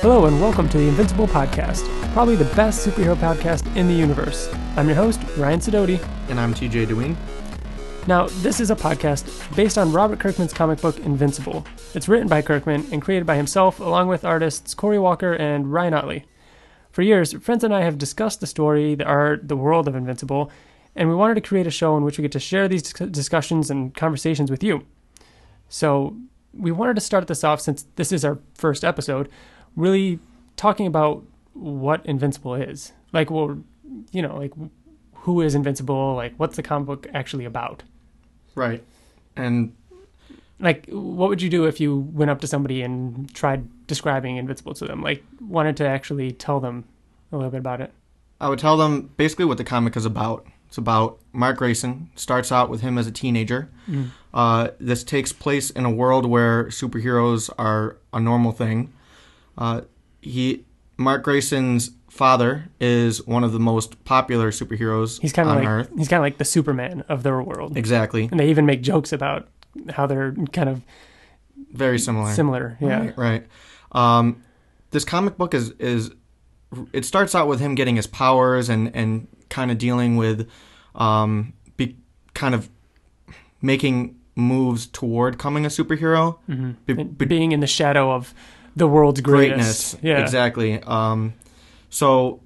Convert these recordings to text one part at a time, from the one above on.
Hello and welcome to the Invincible podcast, probably the best superhero podcast in the universe. I'm your host, Ryan Sidoti. And I'm TJ Deween. Now, this is a podcast based on Robert Kirkman's comic book, Invincible. It's written by Kirkman and created by himself, along with artists Corey Walker and Ryan Ottley. For years, friends and I have discussed the story, the art, the world of Invincible, and we wanted to create a show in which we get to share these discussions and conversations with you. So, we wanted to start this off, since this is our first episode, really talking about what Invincible is. Like, well, you know, like, who is Invincible? Like, what's the comic book actually about? Right. And like, what would you do if you went up to somebody and tried describing Invincible to them? Like, wanted to actually tell them a little bit about it? I would tell them basically what the comic is about. It's about Mark Grayson. Starts out with him as a teenager. This takes place in a world where superheroes are a normal thing. Mark Grayson's father is one of the most popular superheroes on Earth. He's kind of like the Superman of their world. Exactly. And they even make jokes about how they're kind of very similar. Similar, yeah. Right. This comic book is it starts out with him getting his powers and kind of dealing with kind of making moves toward becoming a superhero. Mm-hmm. Being in the shadow of the world's greatness. Yeah, exactly. So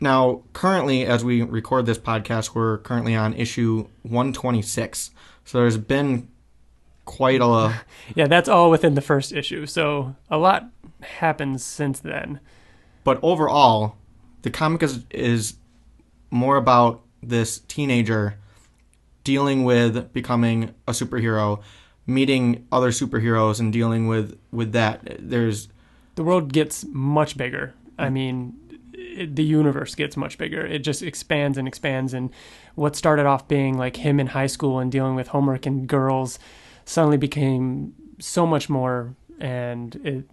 now, currently, as we record this podcast, we're currently on issue 126. So there's been quite a... Yeah, that's all within the first issue. So a lot happens since then. But overall, the comic is more about this teenager dealing with becoming a superhero, meeting other superheroes and dealing with that. The world gets much bigger. I mean, the universe gets much bigger. It just expands and expands, and what started off being like him in high school and dealing with homework and girls suddenly became so much more, and it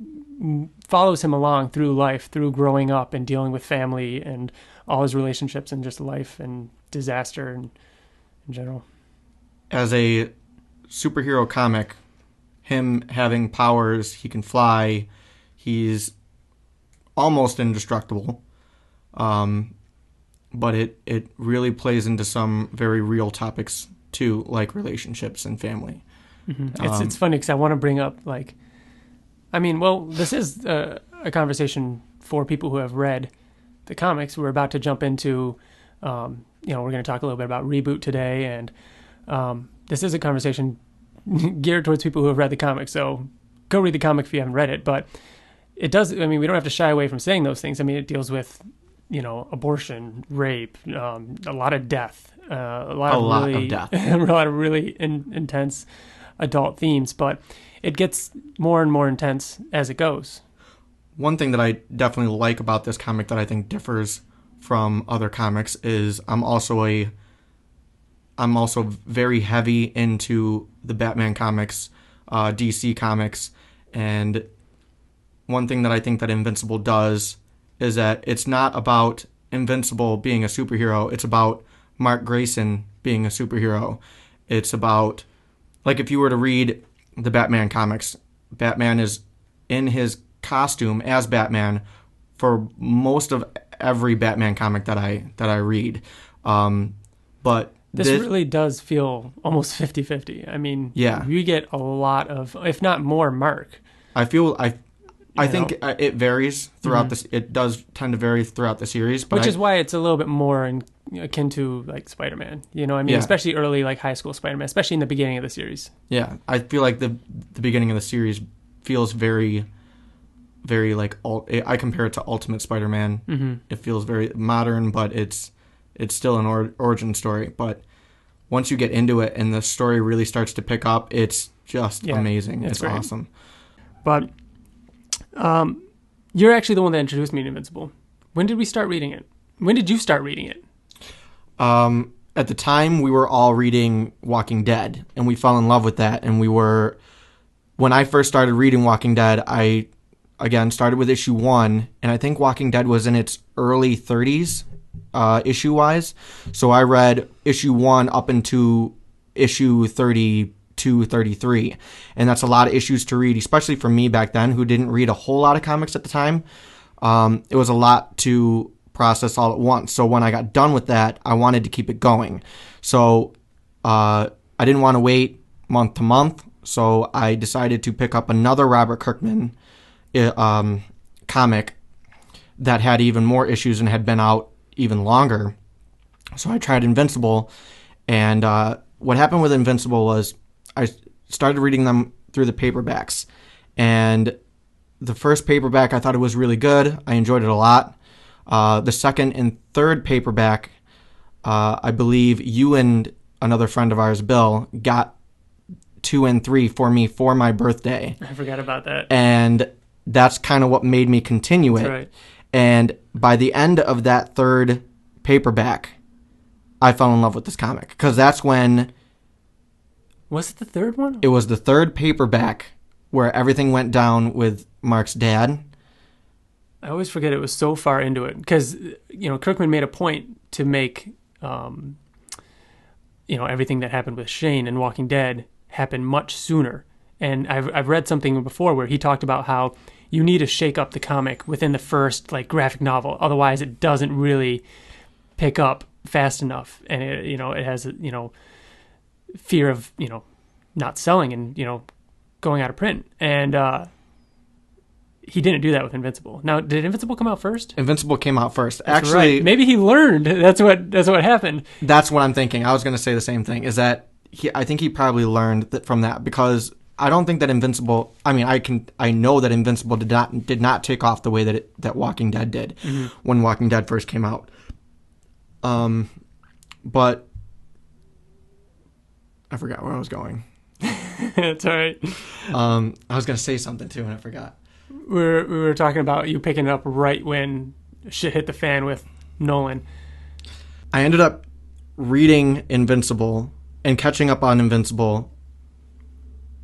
follows him along through life, through growing up and dealing with family and all his relationships and just life and disaster and in general. As a superhero comic, him having powers, he can fly, he's almost indestructible, but it really plays into some very real topics too, like relationships and family. Mm-hmm. It's funny because I want to bring up, like, I mean, well, this is a conversation for people who have read the comics. We're about to jump into, we're going to talk a little bit about Reboot today, and this is a conversation geared towards people who have read the comic, so go read the comic if you haven't read it. But it does, I mean, we don't have to shy away from saying those things. I mean, it deals with, abortion, rape, a lot of death, a lot of death, a lot of really intense adult themes, but it gets more and more intense as it goes. One thing that I definitely like about this comic that I think differs from other comics is I'm also very heavy into the Batman comics, DC comics, and one thing that I think that Invincible does is that it's not about Invincible being a superhero, it's about Mark Grayson being a superhero. It's about, like, if you were to read the Batman comics, Batman is in his costume as Batman for most of every Batman comic that I read. But this really does feel almost 50-50. I mean, yeah, you get a lot of, if not more, Mark. I think it varies throughout this. It does tend to vary throughout the series, but which is why it's a little bit more akin to like Spider-Man. You know what I mean? Yeah. Especially early, like high school Spider-Man, especially in the beginning of the series. Yeah, I feel like the beginning of the series feels very, very like I compare it to Ultimate Spider-Man. Mm-hmm. It feels very modern, but it's still an origin story. But once you get into it and the story really starts to pick up, it's just amazing. It's awesome. But you're actually the one that introduced me to Invincible. When did we start reading it? When did you start reading it? At the time, we were all reading Walking Dead, and we fell in love with that. And when I first started reading Walking Dead, I again, started with issue 1, and I think Walking Dead was in its early 30s, issue-wise. So I read issue 1 up into issue 32, 33, and that's a lot of issues to read, especially for me back then, who didn't read a whole lot of comics at the time. It was a lot to process all at once. So when I got done with that, I wanted to keep it going. So I didn't want to wait month to month, so I decided to pick up another Robert Kirkman comic that had even more issues and had been out even longer. So I tried Invincible, and what happened with Invincible was I started reading them through the paperbacks, and the first paperback I thought it was really good. I enjoyed it a lot. The second and third paperback, I believe you and another friend of ours, Bill, got 2 and 3 for me for my birthday. I forgot about that. And that's kind of what made me continue it. That's right. And by the end of that third paperback, I fell in love with this comic. Because that's when... Was it the third one? It was the third paperback where everything went down with Mark's dad. I always forget it was so far into it. Because, Kirkman made a point to make, everything that happened with Shane and Walking Dead happen much sooner. And I've read something before where he talked about how you need to shake up the comic within the first graphic novel, otherwise it doesn't really pick up fast enough, and it has fear of not selling and going out of print. And he didn't do that with Invincible. Now, did Invincible come out first? Invincible came out first. That's actually, right. Maybe he learned. That's what happened. That's what I'm thinking. I was going to say the same thing. Is that I think he probably learned from that, because I don't think that Invincible. I mean, I know that Invincible did not take off the way that Walking Dead did when Walking Dead first came out. But I forgot where I was going. That's all right. I was going to say something too, and I forgot. We were talking about you picking it up right when shit hit the fan with Nolan. I ended up reading Invincible and catching up on Invincible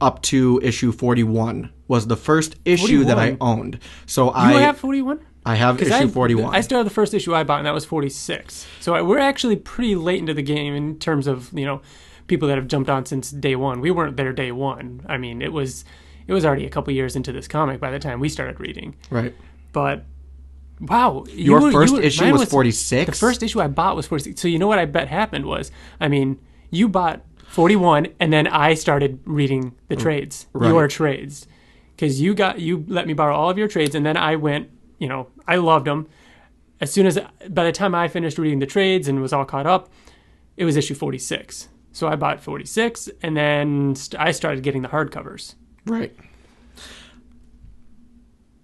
up to issue 41 was the first issue 41? That I owned. So you have 41? I have issue 41. I started the first issue I bought, and that was 46. So we're actually pretty late into the game in terms of, people that have jumped on since day one. We weren't there day one. I mean, it was already a couple years into this comic by the time we started reading. Right. But, wow. Your first issue was 46? The first issue I bought was 46. So you know what I bet happened was, you bought 41, and then I started reading the trades, your trades. Because you let me borrow all of your trades, and then I went, I loved them. By the time I finished reading the trades and was all caught up, it was issue 46. So I bought 46, and then I started getting the hardcovers. Right.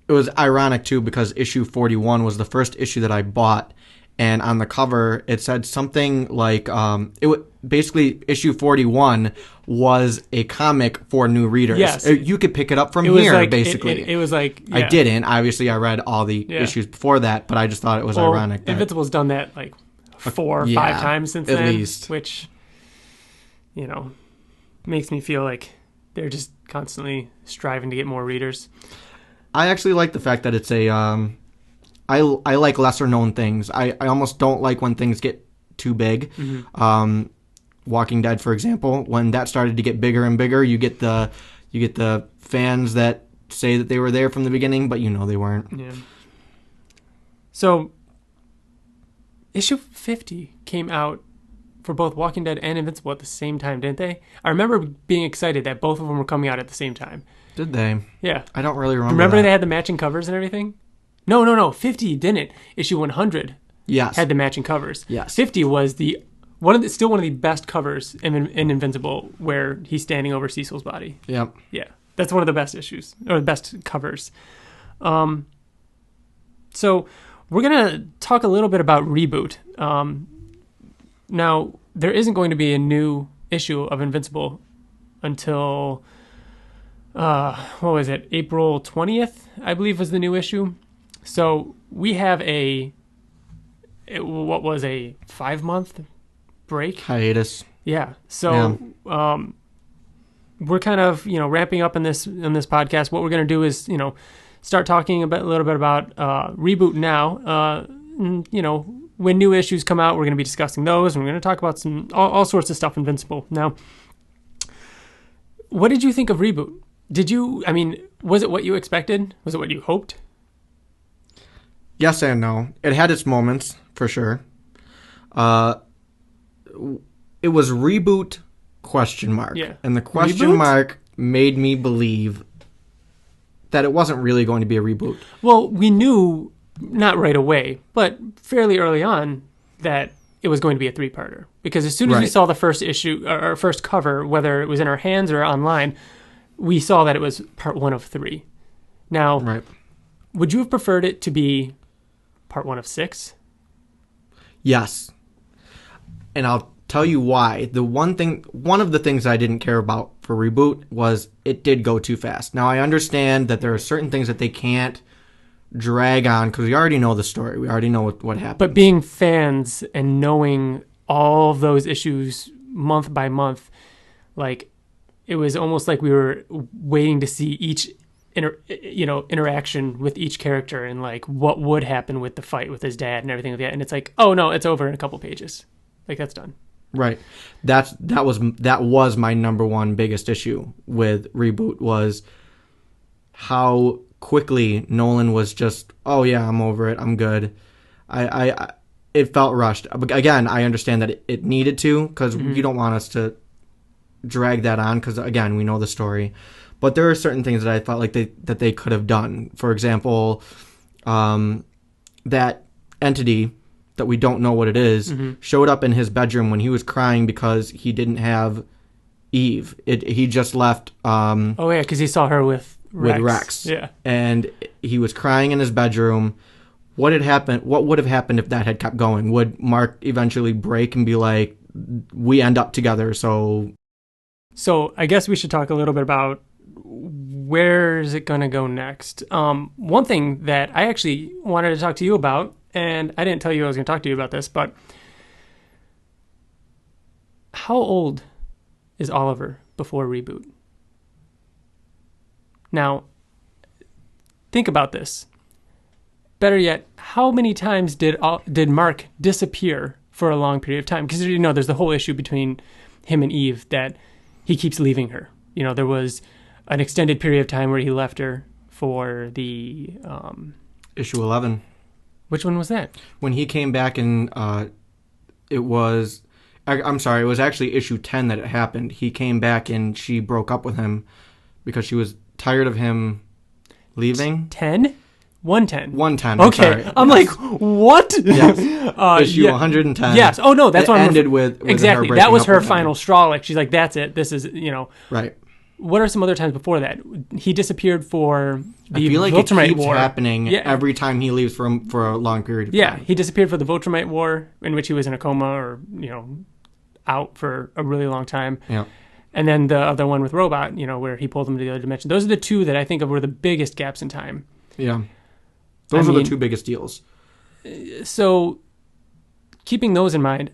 It was ironic, too, because issue 41 was the first issue that I bought, and on the cover, it said something like, basically, issue 41 was a comic for new readers. Yes. You could pick it up from here, basically. It was like... Yeah. I didn't. Obviously, I read all the issues before that, but I just thought it was ironic. Invincible's done that, 4 or 5 times since then. At least. Which, makes me feel like they're just constantly striving to get more readers. I actually like the fact that it's a... I like lesser known things. I almost don't like when things get too big. Mm-hmm. Walking Dead, for example, when that started to get bigger and bigger, you get the fans that say that they were there from the beginning, but they weren't. Yeah. So, issue 50 came out for both Walking Dead and Invincible at the same time, didn't they? I remember being excited that both of them were coming out at the same time. Did they? Yeah. I don't really remember. Remember they had the matching covers and everything? No. 50 didn't. Issue 100 had the matching covers. Yes. 50 was still one of the best covers in Invincible, where he's standing over Cecil's body. Yep. Yeah. That's one of the best issues, or the best covers. So we're going to talk a little bit about Reboot. Now, there isn't going to be a new issue of Invincible until, what was it, April 20th, I believe was the new issue. So we have a 5-month break? Hiatus. Yeah. So we're kind of, ramping up in this podcast. What we're going to do is, start talking a little bit about Reboot now. When new issues come out, we're going to be discussing those, and we're going to talk about all sorts of stuff Invincible. Now, what did you think of Reboot? Was it what you expected? Was it what you hoped? Yes and no. It had its moments, for sure. It was Reboot ? Yeah. And the question mark made me believe that it wasn't really going to be a reboot. Well, we knew, not right away, but fairly early on, that it was going to be a 3-parter. Because as soon as we saw the first issue, or first cover, whether it was in our hands or online, we saw that it was part 1 of 3. Now, would you have preferred it to be part 1 of 6? Yes. And I'll tell you why. One of the things I didn't care about for Reboot was it did go too fast. Now, I understand that there are certain things that they can't drag on because we already know the story. We already know what happened. But being fans and knowing all of those issues month by month, like, it was almost like we were waiting to see each interaction with each character and like what would happen with the fight with his dad and everything like that. And it's like, oh no, it's over in a couple pages. Like, that's done. Right. That was my number one biggest issue with Reboot, was how quickly Nolan was just, oh yeah, I'm over it, I'm good. It felt rushed. Again, I understand that it needed to, because you don't want us to drag that on, because again, we know the story. But there are certain things that I felt like that they could have done. For example, that entity that we don't know what it is showed up in his bedroom when he was crying because he didn't have Eve. He just left. Oh yeah, because he saw her with Rex. Yeah, and he was crying in his bedroom. What had happened? What would have happened if that had kept going? Would Mark eventually break and be like, "We end up together"? So I guess we should talk a little bit about where is it going to go next. One thing that I actually wanted to talk to you about, and I didn't tell you I was going to talk to you about this, but how old is Oliver before Reboot? Now, think about this. Better yet, how many times did Mark disappear for a long period of time? Because, there's the whole issue between him and Eve that he keeps leaving her. There was an extended period of time where he left her for the... issue 11. Which one was that? When he came back and it was... I'm sorry, it was actually issue 10 that it happened. He came back and she broke up with him because she was tired of him leaving. 10? 110. 110. Okay. I'm like, what? Yes. Issue 110. Yes. Oh, no, that's what ended with exactly. Her that was her with final straw. Like, she's like, that's it. This is, Right. What are some other times before that? He disappeared for the I feel like Viltrumite it keeps War. happening every time he leaves for a long period of time. Yeah, he disappeared for the Viltrumite War, in which he was in a coma or, out for a really long time. Yeah. And then the other one with Robot, where he pulled him to the other dimension. Those are the two that I think of were the biggest gaps in time. Yeah. Those are the two biggest deals. So, keeping those in mind,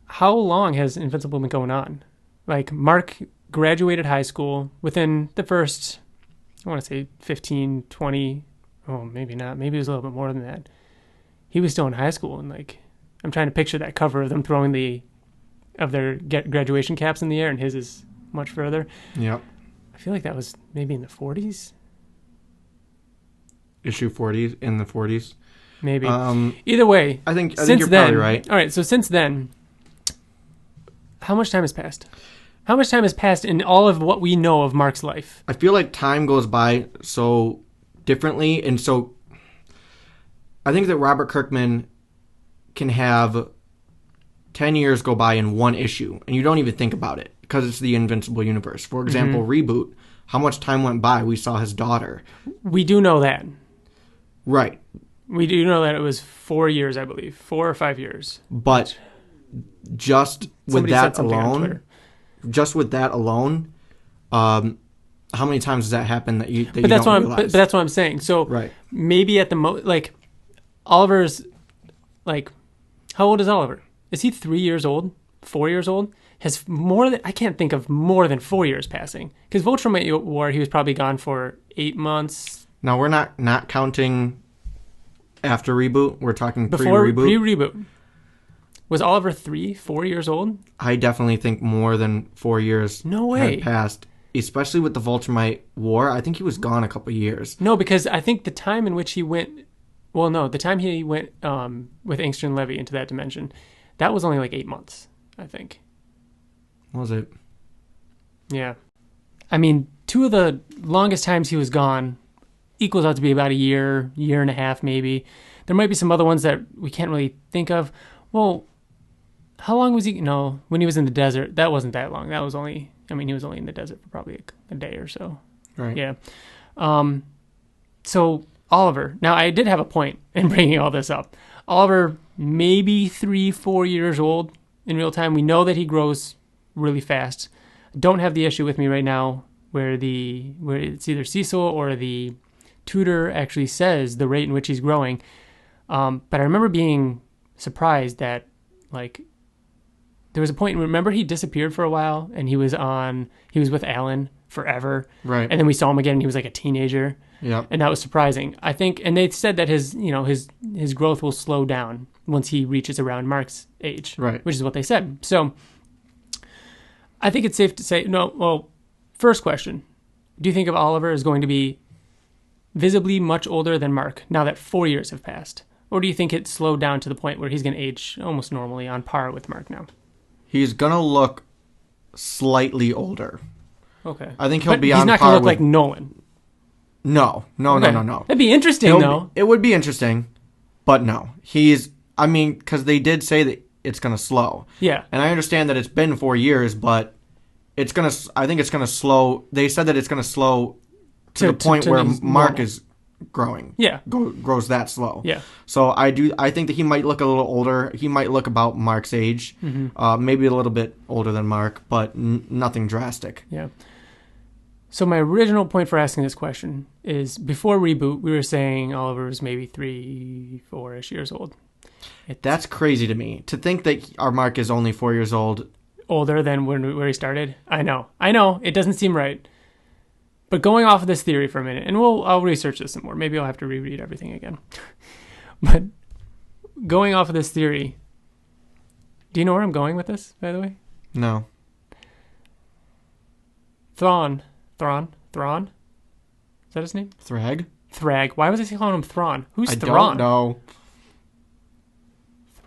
how long has Invincible been going on? Like, Mark graduated high school within the first, I want to say 15, 20, oh, maybe not. Maybe it was a little bit more than that. He was still in high school, and like, I'm trying to picture that cover of them throwing their graduation caps in the air, and his is much further. Yep. I feel like that was maybe in the 40s. Issue 40s, in the 40s. Maybe. Either way, I think you're probably right. All right, so since then, how much time has passed? How much time has passed in all of what we know of Mark's life? I feel like time goes by so differently, and so I think that Robert Kirkman can have 10 years go by in one issue, and you don't even think about it because it's the Invincible universe. For example, Reboot, how much time went by? We saw his daughter. We do know that. Right. We do know that it was 4 years, I believe. 4 or 5 years. But just with that alone, how many times does that happen that you don't realize? But that's what I'm saying. So right. Maybe at the like Oliver's, like, how old is Oliver? Is he 3 years old? 4 years old? I can't think of more than 4 years passing. Because Viltrumite War, he was probably gone for 8 months. Now, we're not counting after reboot. We're talking Before pre-reboot. pre-reboot. Was Oliver 4 years old? I definitely think more than 4 years No way. had passed, especially with the Viltrumite War. I think he was gone a couple years. No, because I think the time in which he went... Well, no, the time he went with Inkster and Levy into that dimension, that was only like 8 months, I think. Was it? Yeah. I mean, 2 of the longest times he was gone equals out to be about a year and a half maybe. There might be some other ones that we can't really think of. Well, how long was he? No, when he was in the desert, that wasn't that long. That was only, he was only in the desert for probably a day or so. Right. Yeah. So Oliver, now I did have a point in bringing all this up. Oliver, maybe 3-4 years old in real time. We know that he grows really fast. Don't have the issue with me right now where it's either Cecil or the tutor actually says the rate in which he's growing. But I remember being surprised that, like, there was a point, remember he disappeared for a while and he was with Alan forever. Right. And then we saw him again and he was like a teenager. Yeah. And that was surprising. I think, and they said that his growth will slow down once he reaches around Mark's age. Right. Which is what they said. So I think it's safe to say, first question. Do you think of Oliver as going to be visibly much older than Mark now that 4 years have passed? Or do you think it slowed down to the point where he's going to age almost normally on par with Mark now? He's going to look slightly older. Okay. I think he'll be he's on not par going to look with... like Nolan. No. Okay. That'd be interesting, though. It would be interesting, but no. Because they did say that it's going to slow. Yeah. And I understand that it's been 4 years, but I think it's going to slow. They said that it's going to slow to the point where Mark normal. is growing. Yeah. Grows that slow. Yeah. So I think that he might look a little older. He might look about Mark's age. Mm-hmm. Maybe a little bit older than Mark, but nothing drastic. Yeah. So my original point for asking this question is, before reboot, we were saying Oliver was maybe 3-4-ish years old. That's crazy to me. To think that our Mark is only 4 years old. Older than where he started? I know. It doesn't seem right. But going off of this theory for a minute, and I'll research this some more. Maybe I'll have to reread everything again. But going off of this theory, do you know where I'm going with this, by the way? No. Thrawn. Is that his name? Thrag. Why was I calling him Thrawn? Who's I Thrawn? don't know.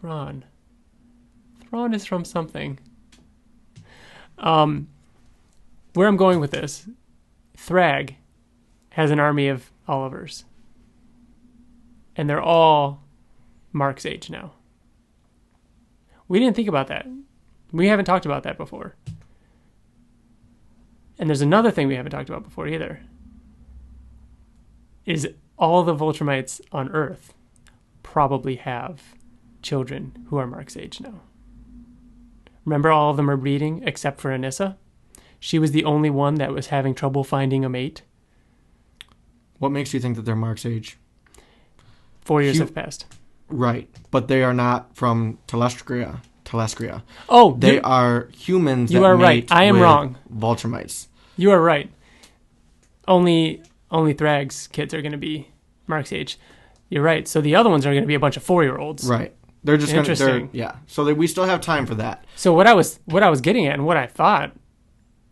Thrawn is from something. Where I'm going with this, Thrag has an army of Olivers. And they're all Mark's age now. We didn't think about that. We haven't talked about that before. And there's another thing we haven't talked about before either. Is all the Viltrumites on Earth probably have children who are Mark's age now. Remember, all of them are breeding except for Anissa? She was the only one that was having trouble finding a mate. What makes you think that they're Mark's age? 4 years have passed. Right, but they are not from Telestria. Oh, they are humans. You are right. I am wrong. Viltrumites. You are right. Only Thrag's kids are going to be Mark's age. You're right. So the other ones are going to be a bunch of 4-year-olds. Right. They're just going to. Yeah. So we still have time for that. So what I was getting at, and what I thought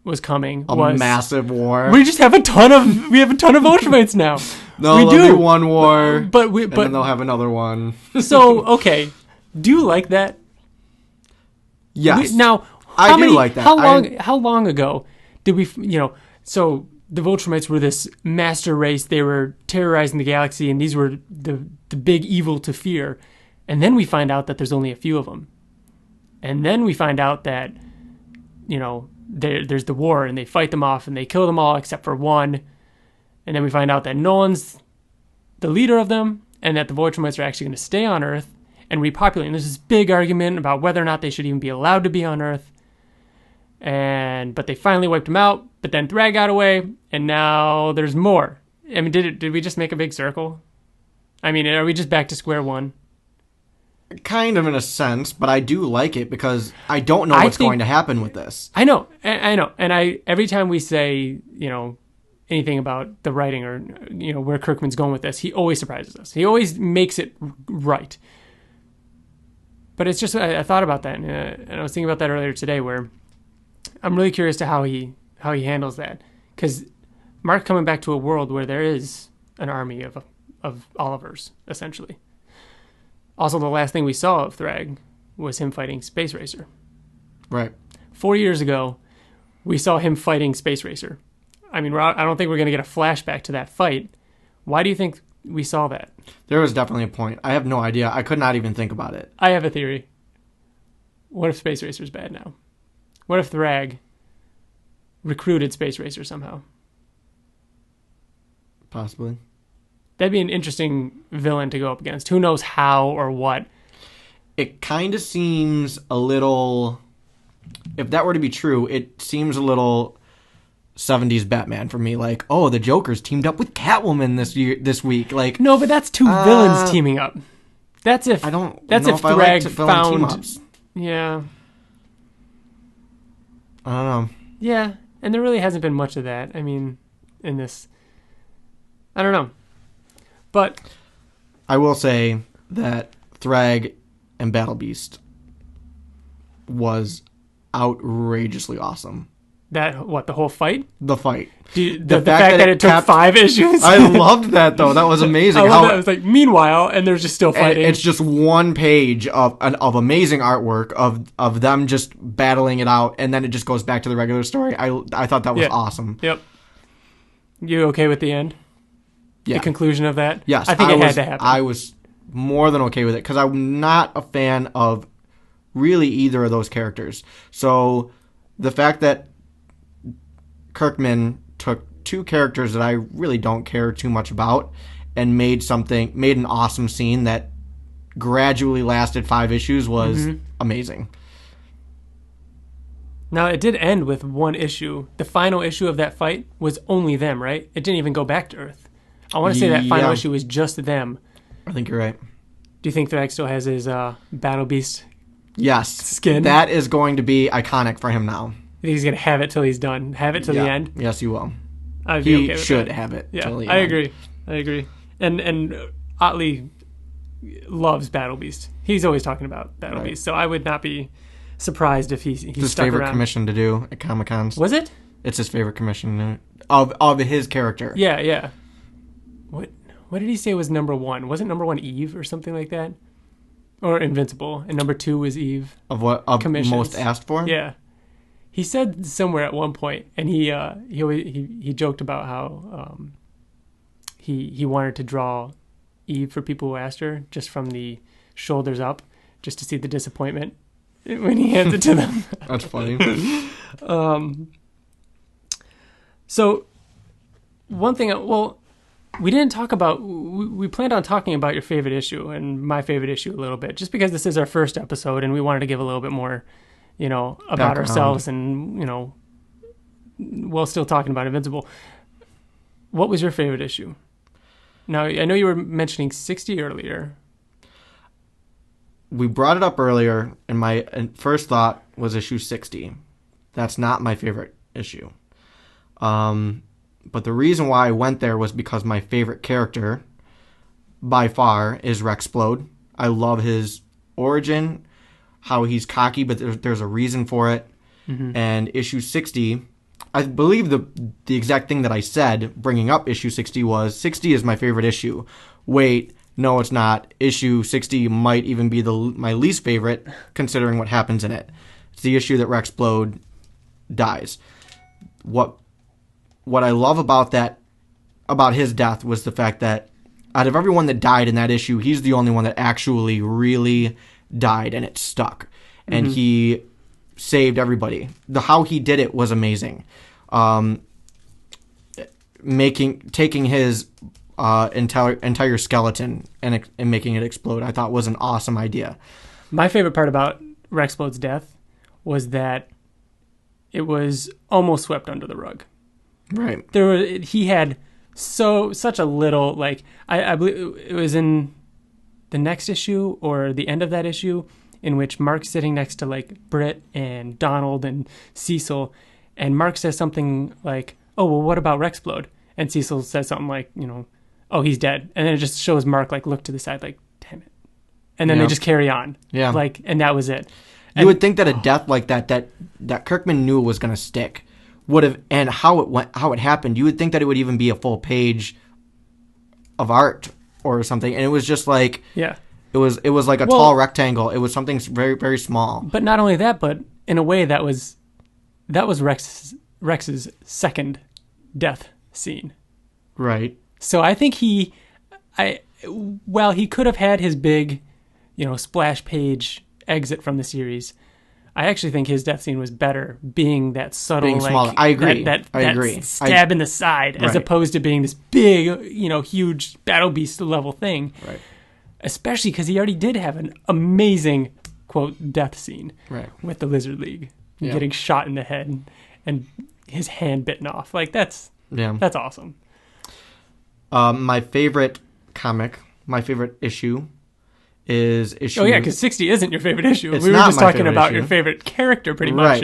was coming, was a massive war. We just have a ton of Viltrumites now. No, we there'll be one war, but then they'll have another one. So okay, do you like that? Yes. I do like that. How long ago did we? So the Viltrumites were this master race. They were terrorizing the galaxy, and these were the big evil to fear. And then we find out that there's only a few of them. And then we find out that, there's the war, and they fight them off, and they kill them all except for one. And then we find out that Nolan's the leader of them, and that the Viltrumites are actually going to stay on Earth and repopulate. And there's this big argument about whether or not they should even be allowed to be on Earth. But they finally wiped them out, but then Thrag got away, and now there's more. I mean, did we just make a big circle? I mean, are we just back to square one? Kind of in a sense, but I do like it because I don't know what's going to happen with this. I know. And every time we say, anything about the writing or where Kirkman's going with this, he always surprises us. He always makes it right. But it's just I thought about that, and I was thinking about that earlier today, where I'm really curious to how he handles that, because Mark coming back to a world where there is an army of Olivers, essentially. Also, the last thing we saw of Thrag was him fighting Space Racer. Right. 4 years ago, we saw him fighting Space Racer. I mean, I don't think we're going to get a flashback to that fight. Why do you think we saw that? There was definitely a point. I have no idea. I could not even think about it. I have a theory. What if Space Racer's bad now? What if Thrag recruited Space Racer somehow? Possibly. That'd be an interesting villain to go up against. Who knows how or what? It kind of seems a little... If that were to be true, it seems a little 70s Batman for me. Like, oh, the Joker's teamed up with Catwoman this week. Like, no, but that's two villains teaming up. That's if I don't. That's know if if I Thrag like villain found. team-ups. Yeah, I don't know. yeah, and there really hasn't been much of that. I mean, in this, I don't know, but I will say that Thrag and Battle Beast was outrageously awesome. the whole fight? The fight. The fact that it took 5 issues? I loved that, though. That was amazing. I love that. It was like, meanwhile, and they're just still fighting. It's just one page of amazing artwork of them just battling it out, and then it just goes back to the regular story. I thought that was awesome. Yep. You okay with the end? Yeah. The conclusion of that? Yes. I think it had to happen. I was more than okay with it, because I'm not a fan of really either of those characters. So the fact that Kirkman took 2 characters that I really don't care too much about and made an awesome scene that gradually lasted 5 issues was amazing. Now, it did end with 1 issue. The final issue of that fight was only them, right? It didn't even go back to Earth. I want to say that final issue was just them. I think you're right. Do you think Thrag still has his Battle Beast Yes. skin? That is going to be iconic for him now. I think he's going to have it till he's done. Have it till the end? Yes, he will. I'd be okay with should that. have it. Yeah, till the I end. agree. And Ottley loves Battle Beast. He's always talking about Battle Beast, so I would not be surprised if he's It's his stuck favorite around. commission to do at Comic-Cons. Was it? It's his favorite commission of his character. Yeah. What did he say was number 1? Wasn't number 1 Eve or something like that? Or Invincible, and number 2 was Eve. Of what? Of Commissions. most asked for? Yeah. He said somewhere at one point, and he joked about how he wanted to draw Eve for people who asked her, just from the shoulders up, just to see the disappointment when he hands it to them. That's funny. So one thing, we didn't talk about, we planned on talking about your favorite issue and my favorite issue a little bit, just because this is our first episode and we wanted to give a little bit more, about Background. ourselves and, while still talking about Invincible. What was your favorite issue? Now, I know you were mentioning 60 earlier. We brought it up earlier, and my first thought was issue 60. That's not my favorite issue. But the reason why I went there was because my favorite character, by far, is Rexplode. I love his origin, how he's cocky, but there's a reason for it. Mm-hmm. And issue 60, I believe the exact thing that I said, bringing up issue 60, was 60 is my favorite issue. Wait, no, it's not. Issue 60 might even be my least favorite, considering what happens in it. It's the issue that Rexplode dies. What I love about his death was the fact that out of everyone that died in that issue, he's the only one that actually really died, and it stuck. And he saved everybody. How he did it was amazing. Taking his entire skeleton and making it explode, I thought was an awesome idea. My favorite part about Rexplode's death was that it was almost swept under the rug. Right. He had such a little, like, I believe it was in the next issue or the end of that issue, in which Mark's sitting next to, like, Britt and Donald and Cecil, and Mark says something like, "Oh, well, what about Rexplode?" and Cecil says something like, you know, oh, he's dead. And then it just shows Mark like look to the side like, damn it. And then they just carry on. Yeah. Like, and that was it. You would think that a death like that Kirkman knew was going to stick would have, and how it happened, you would think that it would even be a full page of art or something. And it was just like, yeah, it was like a tall rectangle. It was something very, very small. But not only that, but in a way that was Rex's second death scene. Right. So I think while he could have had his big, you know, splash page exit from the series, I actually think his death scene was better, being that subtle, being smaller. I agree. That stab in the side, as opposed to being this big, you know, huge battle beast level thing. Right. Especially because he already did have an amazing quote death scene with the Lizard League, getting shot in the head and his hand bitten off. Like that's awesome. My favorite comic, my favorite issue is issue... Oh, yeah, because 60 isn't your favorite issue. It's we were not just my talking favorite about issue. your favorite character, pretty much.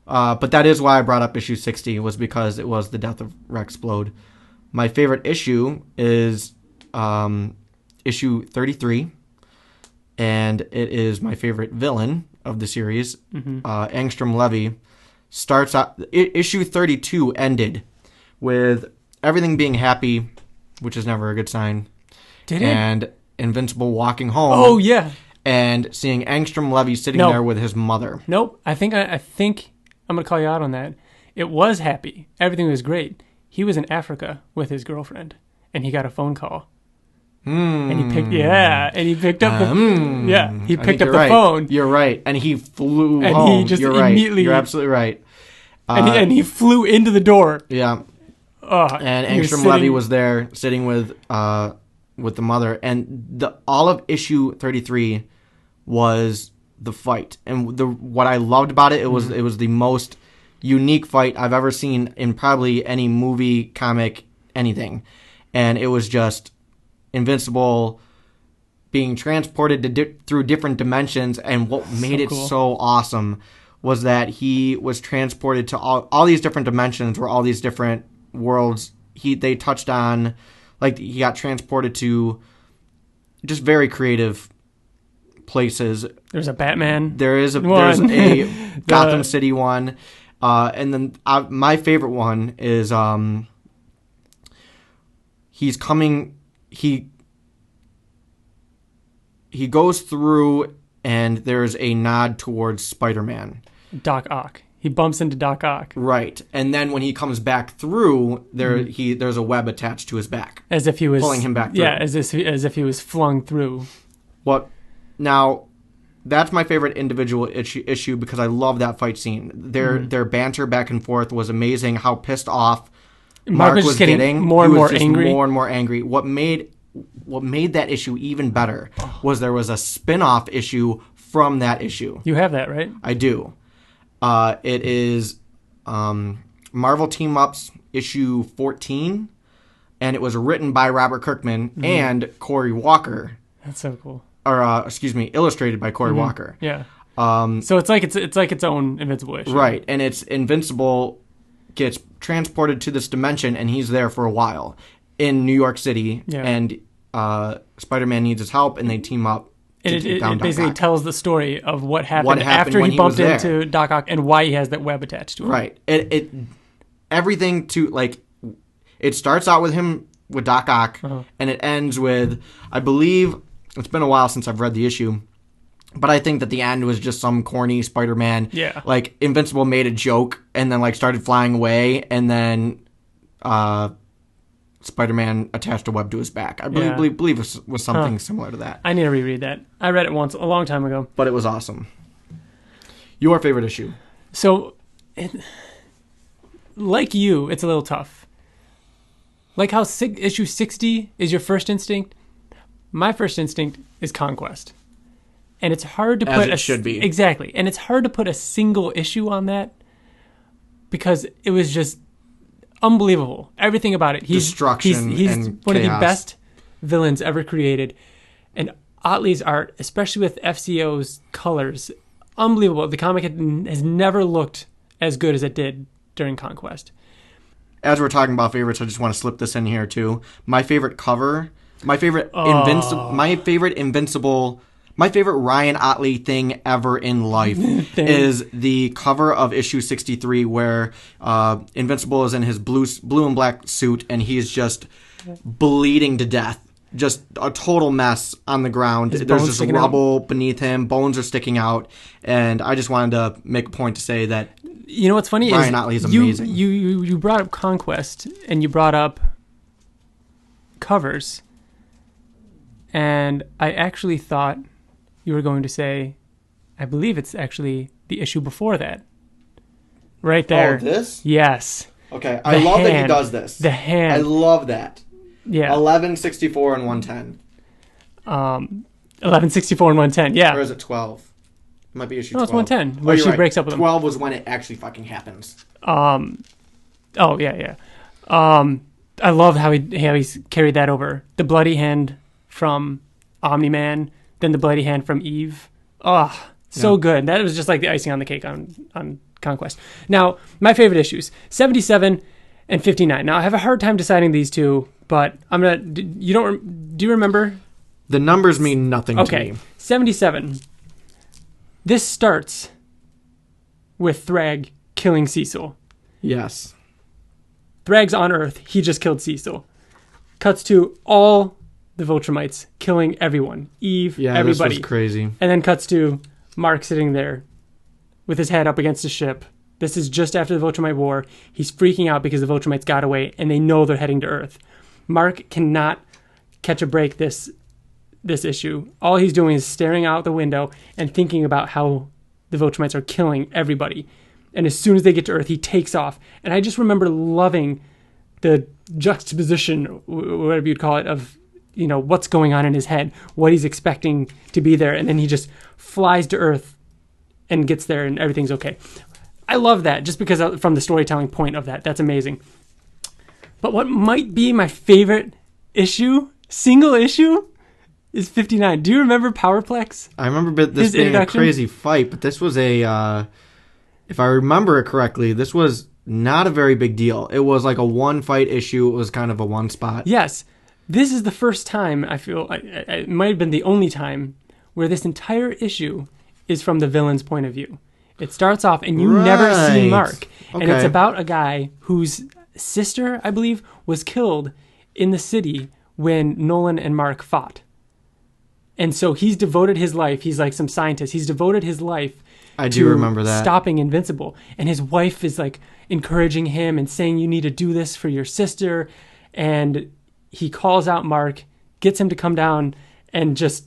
Right. But that is why I brought up issue 60, was because it was the death of Rex Splode. My favorite issue is issue 33, and it is my favorite villain of the series. Angstrom Levy starts out... Issue 32 ended with everything being happy, which is never a good sign. Did it? And Invincible walking home. Oh, yeah. And seeing Angstrom Levy sitting there with his mother. Nope. I think I'm going to call you out on that. It was happy. Everything was great. He was in Africa with his girlfriend, and he got a phone call. And he picked up the phone. You're right. And he flew and home. He just You're immediately, right. You're absolutely right. And he flew into the door. Yeah. And Angstrom Levy was there sitting with the mother, and all of issue 33 was the fight. And what I loved about it, it was the most unique fight I've ever seen in probably any movie, comic, anything. And it was just Invincible being transported through different dimensions, and what made it so awesome was that he was transported to all these different dimensions where all these different worlds they touched on. Like, he got transported to just very creative places. There's a Batman. There's a Gotham City one. And then my favorite one is he's coming... He goes through, and there's a nod towards Spider-Man. Doc Ock. He bumps into Doc Ock. Right. And then when he comes back through, there's a web attached to his back. As if he was... pulling him back through. Yeah, as if he was flung through. Now, that's my favorite individual issue because I love that fight scene. Their banter back and forth was amazing. How pissed off Mark was getting. More and more angry. More and more angry. What made that issue even better was there was a spin-off issue from that issue. You have that, right? I do. It is Marvel Team Ups issue 14, and it was written by Robert Kirkman and Corey Walker. That's so cool. Or illustrated by Corey Walker. Yeah. So it's like its own Invincible issue. Right, and it's Invincible gets transported to this dimension, and he's there for a while in New York City, and Spider-Man needs his help, and they team up. It basically tells the story of what happened after he bumped into Doc Ock and why he has that web attached to him. Right. Everything to, like, it starts out with him with Doc Ock, and it ends with, I believe, it's been a while since I've read the issue, but I think that the end was just some corny Spider-Man. Yeah. Like, Invincible made a joke and then, like, started flying away, and then Spider-Man attached a web to his back. I believe it was something similar to that. I need to reread that. I read it once, a long time ago. But it was awesome. Your favorite issue? So, like you, it's a little tough. Like how issue 60 is your first instinct, my first instinct is Conquest. And it's hard to put... As it should be. Exactly. And it's hard to put a single issue on that because it was just... unbelievable. Everything about it. Destruction he's and one chaos. of the best villains ever created. And Ottley's art, especially with FCO's colors, unbelievable. The comic has never looked as good as it did during Conquest. as we're talking about favorites, I just want to slip this in here too. My favorite cover, my favorite Invincible, my favorite Ryan Ottley thing ever in life is the cover of issue 63 where Invincible is in his blue and black suit and he's just bleeding to death. Just a total mess on the ground. There's just rubble beneath him. Bones are sticking out. And I just wanted to make a point to say that you know what's funny Ryan Ottley is amazing. You brought up Conquest and you brought up covers. And I actually thought you were going to say, I believe it's actually the issue before that. Right there. Oh, this? Yes. Okay. I love that he does this. The hand. I love that. Yeah. 1164 and 110. 1164 and 110, yeah. Or is it 12? It might be issue 12. No, it's 110, where she breaks up with him. 12 was when it actually fucking happens. Oh, yeah. I love how he's carried that over. The bloody hand from Omni-Man, then the bloody hand from Eve. Oh, so good. That was just like the icing on the cake on Conquest. Now, my favorite issues, 77 and 59. Now, I have a hard time deciding these two, but I'm going to... Do you remember? The numbers mean nothing to me. 77. This starts with Thrag killing Cecil. Yes. Thrag's on Earth. He just killed Cecil. Cuts to all the Viltrumites killing everyone. Eve, everybody. This was crazy. And then cuts to Mark sitting there with his head up against a ship. This is just after the Viltrumite War. He's freaking out because the Viltrumites got away and they know they're heading to Earth. Mark cannot catch a break this issue. All he's doing is staring out the window and thinking about how the Viltrumites are killing everybody. And as soon as they get to Earth, he takes off. And I just remember loving the juxtaposition, whatever you'd call it, of what's going on in his head, what he's expecting to be there, and then he just flies to Earth and gets there and everything's okay. I love that just because from the storytelling point of that. That's amazing. But what might be my favorite single issue, is 59. Do you remember Powerplex? I remember this being a crazy fight, but this was if I remember it correctly, this was not a very big deal. It was like a one fight issue. It was kind of a one spot. Yes. This is the first time, I feel, it might have been the only time, where this entire issue is from the villain's point of view. It starts off and you never see Mark. Okay. And it's about a guy whose sister, I believe, was killed in the city when Nolan and Mark fought. And so he's devoted his life, he's like some scientist, he's devoted his life to remember that. Stopping Invincible. And his wife is like encouraging him and saying, you need to do this for your sister. And he calls out Mark, gets him to come down and just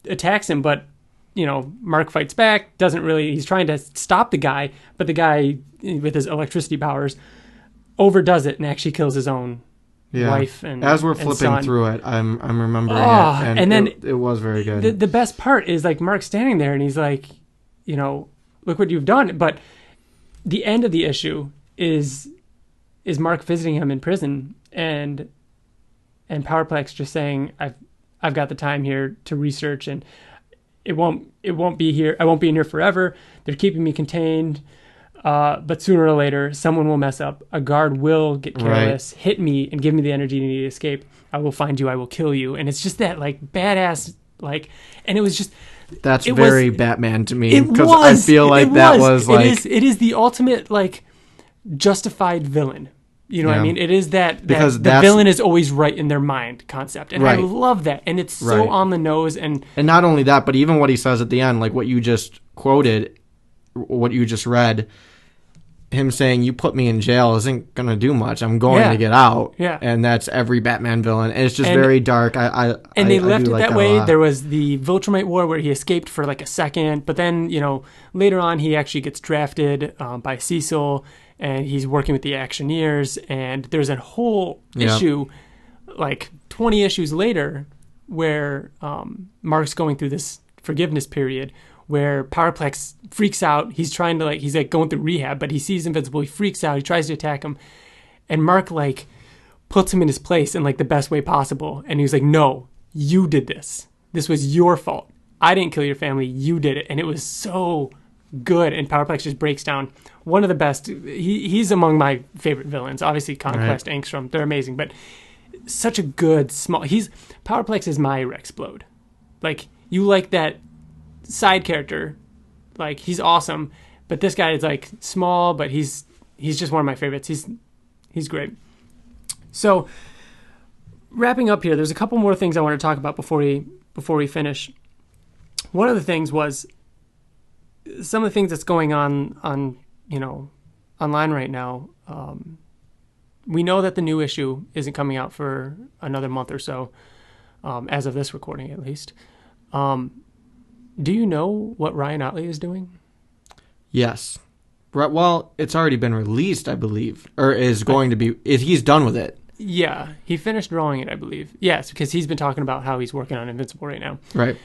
attacks him. But, Mark fights back, he's trying to stop the guy, but the guy with his electricity powers overdoes it and actually kills his own wife and as we're flipping son. Through it, I'm remembering it, and then it was very good. The best part is like Mark standing there and he's like, look what you've done. But the end of the issue is Mark visiting him in prison and Powerplex just saying, I've got the time here to research and it won't be here. I won't be in here forever. They're keeping me contained. But sooner or later, someone will mess up. A guard will get careless, hit me, and give me the energy to need to escape. I will find you. I will kill you. And it's just that like badass, and it was just. That's very Batman to me. Because I feel like it is the ultimate justified villain. You know what I mean? It is that the villain is always right in their mind concept. And I love that. And it's so on the nose. And not only that, but even what he says at the end, like what you just quoted, what you just read, him saying, you put me in jail isn't going to do much. I'm going to get out. Yeah. And that's every Batman villain. And it's just very dark. They left it that way. There was the Viltrumite War where he escaped for like a second. But then, later on, he actually gets drafted by Cecil. And he's working with the Actioneers, and there's a whole issue, 20 issues later, where Mark's going through this forgiveness period, where Powerplex freaks out. He's trying to he's going through rehab, but he sees Invincible. He freaks out. He tries to attack him, and Mark puts him in his place in the best way possible. And he was like, "No, you did this. This was your fault. I didn't kill your family. You did it." And it was so good, and Powerplex just breaks down one of the best. He's among my favorite villains. Obviously, Conquest, Angstrom, they're amazing, but such a good small. Powerplex is my Rexplode. Like, you like that side character, like he's awesome, but this guy is like small, but he's just one of my favorites. He's great. So, wrapping up here, there's a couple more things I want to talk about before we finish. One of the things was some of the things that's going on online right now. We know that the new issue isn't coming out for another month or so, as of this recording at least. Do you know what Ryan Ottley is doing? Yes. Well, it's already been released, I believe, or is going to be. He's done with it. Yeah, he finished drawing it, I believe. Yes, because he's been talking about how he's working on Invincible right now. Right.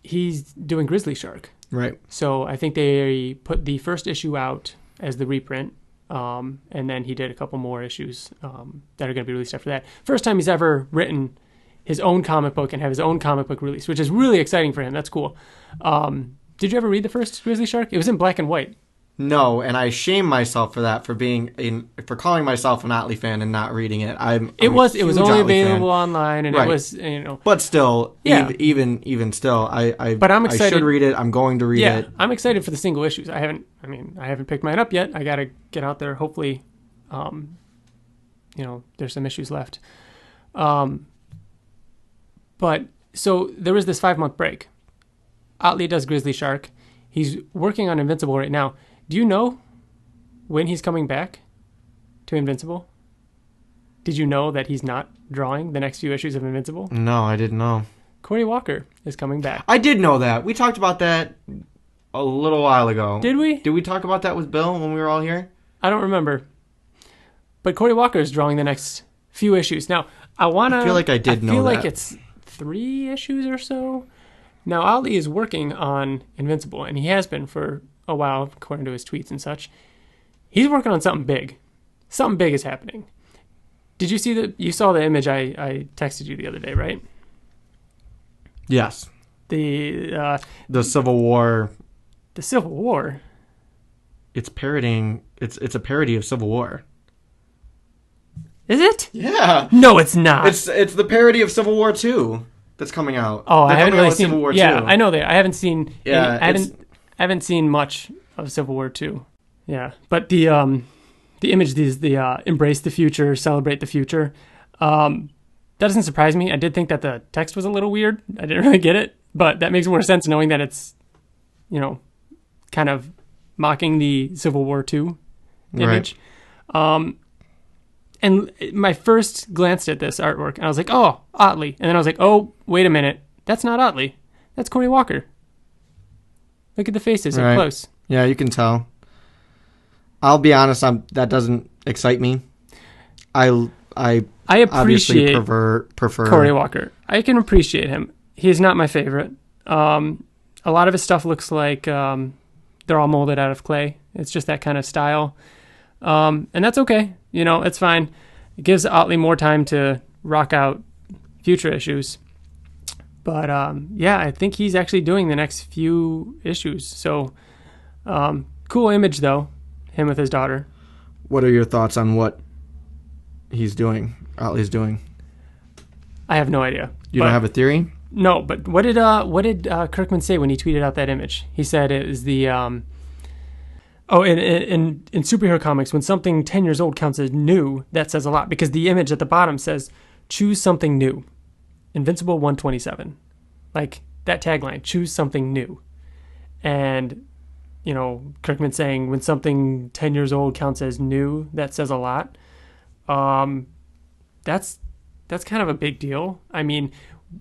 He's doing Grizzly Shark. Right. So I think they put the first issue out as the reprint, and then he did a couple more issues that are going to be released after that. First time he's ever written his own comic book and have his own comic book release, which is really exciting for him. That's cool. Did you ever read the first Grizzly Shark? It was in black and white. No, and I shame myself for that, for calling myself an Ottley fan and not reading it. It was only available online, and right. It was, But still, yeah. even still, But I'm excited. I should read it. I'm going to read it. I'm excited for the single issues. I haven't picked mine up yet. I got to get out there. Hopefully, there's some issues left. But so there was this 5-month break. Ottley does Grizzly Shark. He's working on Invincible right now. Do you know when he's coming back to Invincible? Did you know that he's not drawing the next few issues of Invincible? No, I didn't know. Cory Walker is coming back. I did know that. We talked about that a little while ago. Did we? Did we talk about that with Bill when we were all here? I don't remember. But Cory Walker is drawing the next few issues. Now, I feel like I did know that. I feel like it's 3 issues or so. Now, Ottley is working on Invincible, and he has been for a while, according to his tweets and such. He's working on something big. Something big is happening. Did you see you saw the image I texted you the other day, right? Yes. The Civil War. The Civil War? It's parodying, it's a parody of Civil War. Is it? Yeah. No, it's not. It's the parody of Civil War 2 that's coming out. Oh, I haven't really seen Civil War 2. Yeah, I know that. I haven't seen. Yeah, I haven't seen much of Civil War 2. Yeah, but the image is the embrace the future, celebrate the future. That doesn't surprise me. I did think that the text was a little weird. I didn't really get it, but that makes more sense knowing that it's, kind of mocking the Civil War 2 image. Right. And my first glanced at this artwork, and I was like, oh, Ottley. And then I was like, oh, wait a minute. That's not Ottley. That's Cory Walker. Look at the faces up close. Yeah, you can tell. I'll be honest, that doesn't excite me. I appreciate prefer Cory Walker. I can appreciate him. He's not my favorite. A lot of his stuff looks like they're all molded out of clay. It's just that kind of style. And that's okay. It's fine. It gives Ottley more time to rock out future issues. But, I think he's actually doing the next few issues. So, cool image, though, him with his daughter. What are your thoughts on what he's doing, Ottley's doing? I have no idea. You don't have a theory? No, but what did Kirkman say when he tweeted out that image? He said it was the... in superhero comics, when something 10 years old counts as new, that says a lot. Because the image at the bottom says, choose something new. Invincible 127. Like, that tagline, choose something new. And, Kirkman saying, when something 10 years old counts as new, that says a lot. That's kind of a big deal. I mean,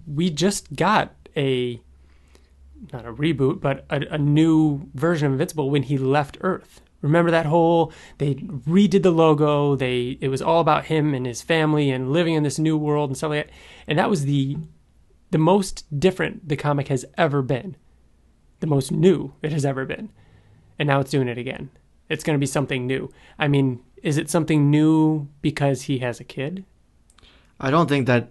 we just got not a reboot, but a new version of Invincible when he left Earth. Remember that they redid the logo. It was all about him and his family and living in this new world and stuff like that. And that was the most different the comic has ever been. The most new it has ever been. And now it's doing it again. It's going to be something new. I mean, is it something new because he has a kid? I don't think that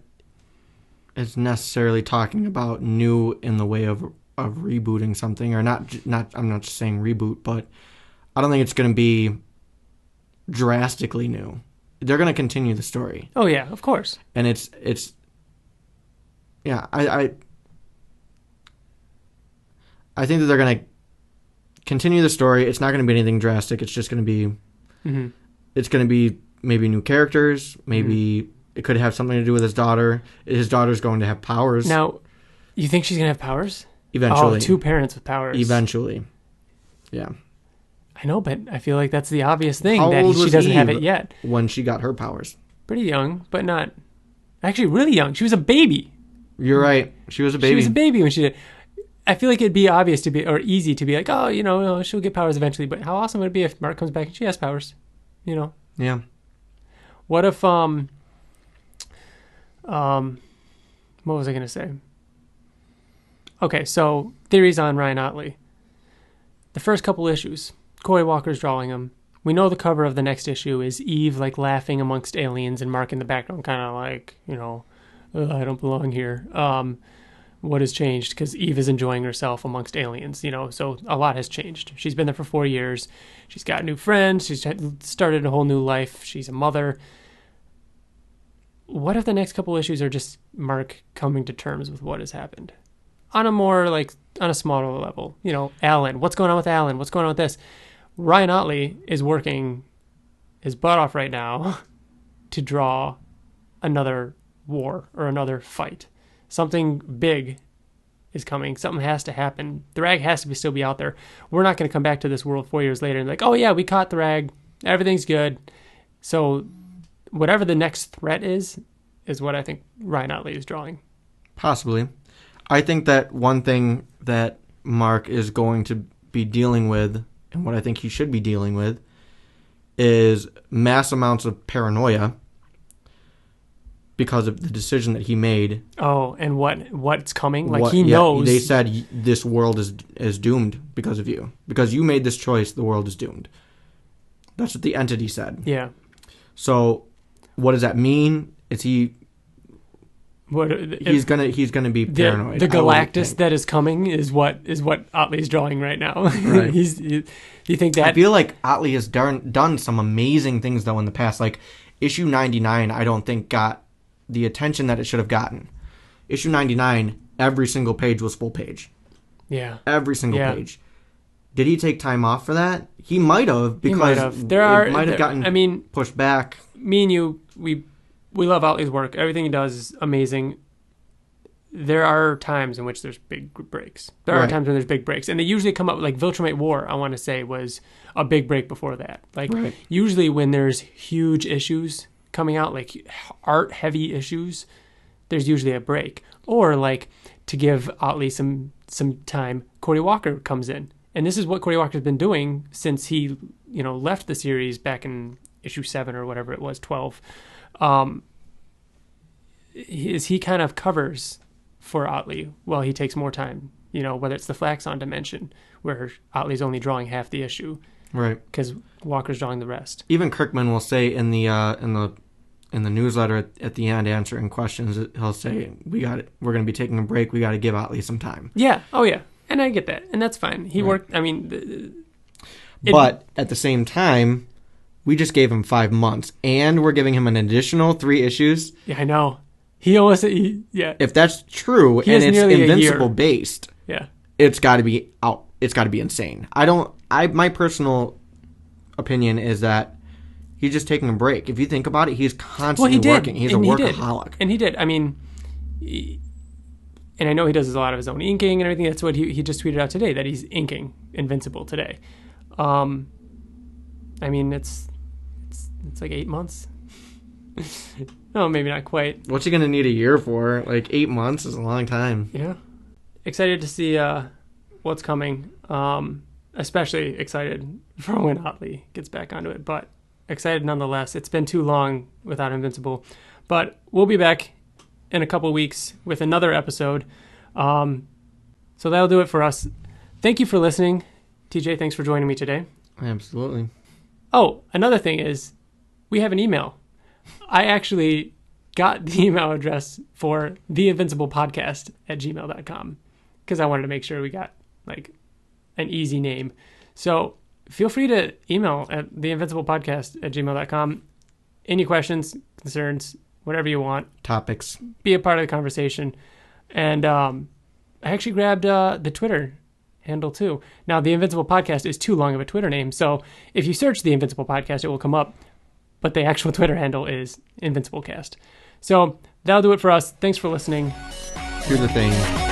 it's necessarily talking about new in the way of of rebooting something, or not. I'm not just saying reboot, but I don't think it's going to be drastically new. They're going to continue the story. Oh yeah, of course. And it's yeah, I think that they're going to continue the story. It's not going to be anything drastic. It's just going to be it's going to be maybe new characters, maybe it could have something to do with his daughter. His daughter's going to have powers. Now, you think she's going to have powers? Eventually. Oh, two parents with powers. Eventually. Yeah. I know, but I feel like that's the obvious thing, How that old she was doesn't have Eve it yet. when she got her powers? Pretty young, but not... Actually, really young. She was a baby. You're right. She was a baby. She was a baby when she did... I feel like it'd be obvious to be, or easy to be like, oh, she'll get powers eventually, but how awesome would it be if Mark comes back and she has powers? Yeah. What if, what was I going to say? Okay, so theories on Ryan Ottley. The first couple issues, Cory Walker's drawing them. We know the cover of the next issue is Eve like laughing amongst aliens and Mark in the background kind of like, I don't belong here. What has changed? Because Eve is enjoying herself amongst aliens, so a lot has changed. She's been there for 4 years. She's got new friends. She's started a whole new life. She's a mother. What if the next couple issues are just Mark coming to terms with what has happened? On a smaller level, Alan, what's going on with Alan? What's going on with this? Ryan Ottley is working his butt off right now to draw another war or another fight. Something big is coming. Something has to happen. The rag has to still be out there. We're not going to come back to this world 4 years later and like, oh yeah, we caught the rag. Everything's good. So whatever the next threat is what I think Ryan Ottley is drawing. Possibly. I think that one thing that Mark is going to be dealing with, and what I think he should be dealing with, is mass amounts of paranoia because of the decision that he made. Oh, and what's coming? He knows. They said this world is doomed because of you. Because you made this choice, the world is doomed. That's what the entity said. Yeah. So, what does that mean? Is he... He's gonna be paranoid. The Galactus that is coming is what Ottley's drawing right now. Right. You think that? I feel like Ottley has done some amazing things though in the past. Like issue 99, I don't think got the attention that it should have gotten. Issue 99, every single page was full page. Yeah. Every single page. Did he take time off for that? He might have, because it might have gotten pushed back. Me and you, we love Ottley's work. Everything he does is amazing. There are times in which there's big breaks. There are times when there's big breaks. And they usually come up, like Viltrumite War, I want to say, was a big break before that. Usually when there's huge issues coming out, like art-heavy issues, there's usually a break. Or, to give Ottley some time, Cory Walker comes in. And this is what Cory Walker's been doing since he, left the series back in issue 7 or whatever it was, 12. He kind of covers for Ottley while he takes more time, whether it's the Flaxon dimension where Ottley's only drawing half the issue, right? Because Walker's drawing the rest. Even Kirkman will say in the newsletter at the end, answering questions, he'll say, we're going to be taking a break, we got to give Ottley some time. Yeah. Oh yeah. And I get that, and that's fine. He worked. But at the same time, we just gave him 5 months, and we're giving him an additional 3 issues. Yeah, I know. He almost, If that's true, and it's Invincible based, it's got to be out. It's got to be insane. My personal opinion is that he's just taking a break. If you think about it, he's constantly working. He's a workaholic. And he did. And I know he does a lot of his own inking and everything. That's what he just tweeted out today, that he's inking Invincible today. It's like 8 months. No, maybe not quite. What's he going to need a year for? 8 months is a long time. Yeah. Excited to see what's coming. Especially excited for when Ottley gets back onto it. But excited nonetheless. It's been too long without Invincible. But we'll be back in a couple of weeks with another episode. So that'll do it for us. Thank you for listening. TJ, thanks for joining me today. Absolutely. Oh, another thing is, we have an email. I actually got the email address for theinvinciblepodcast@gmail.com. because I wanted to make sure we got like an easy name. So feel free to email at theinvinciblepodcast@gmail.com. Any questions, concerns, whatever you want. Topics. Be a part of the conversation. And I actually grabbed the Twitter handle too. Now, the Invincible Podcast is too long of a Twitter name, so if you search the Invincible Podcast, it will come up. But the actual Twitter handle is InvincibleCast. So that'll do it for us. Thanks for listening. Here's the thing.